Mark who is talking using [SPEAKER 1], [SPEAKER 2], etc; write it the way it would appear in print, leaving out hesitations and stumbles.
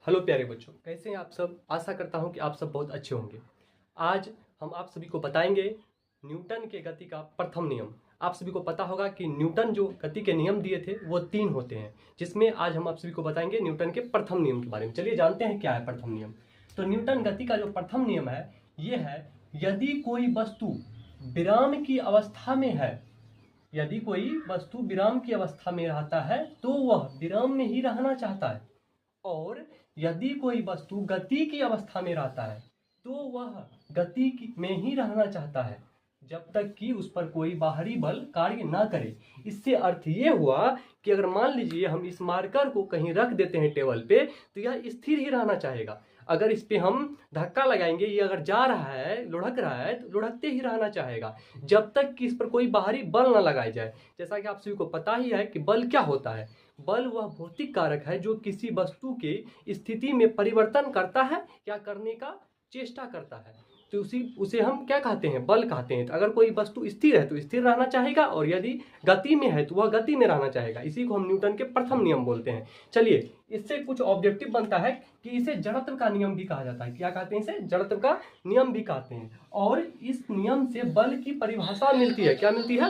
[SPEAKER 1] Hello प्यारे बच्चों, कैसे हैं आप सब। आशा करता हूं कि आप सब बहुत अच्छे होंगे। आज हम आप सभी को बताएंगे न्यूटन के गति का प्रथम नियम। आप सभी को पता होगा कि न्यूटन जो गति के नियम दिए थे वो 3 होते हैं, जिसमें आज हम आप सभी को बताएंगे न्यूटन के प्रथम नियम के बारे में। चलिए जानते हैं क्या है प्रथम नियम। तो न्यूटन गति का जो प्रथम नियम है ये है, यदि कोई वस्तु विराम की अवस्था में है, यदि कोई वस्तु विराम की अवस्था में रहता है तो वह विराम में ही रहना चाहता है, और यदि कोई वस्तु गति की अवस्था में रहता है तो वह में ही रहना चाहता है जब तक कि उस पर कोई बाहरी बल कार्य ना करे। इससे अर्थ ये हुआ कि अगर मान लीजिए हम इस मार्कर को कहीं रख देते हैं टेबल पे तो यह स्थिर ही रहना चाहेगा। अगर इस पे हम धक्का लगाएंगे, ये अगर जा रहा है, लुढ़क रहा है तो लुढ़कते ही रहना चाहेगा जब तक कि इस पर कोई बाहरी बल ना लगाया जाए। जैसा कि आप सभी को पता ही है कि बल क्या होता है। बल वह भौतिक कारक है जो किसी वस्तु के स्थिति में परिवर्तन करता है या करने का चेष्टा करता है, तो उसे हम क्या कहते हैं, बल कहते हैं। तो अगर कोई वस्तु स्थिर है तो स्थिर रहना चाहेगा, और यदि गति में है तो वह गति में रहना चाहेगा। इसी को हम न्यूटन के प्रथम नियम बोलते हैं। चलिए, इससे कुछ ऑब्जेक्टिव बनता है कि इसे जड़त्व का नियम भी कहा जाता है। क्या कहते हैं इसे? जड़त्व का नियम भी कहते हैं। और इस नियम से बल की परिभाषा मिलती है। क्या मिलती है?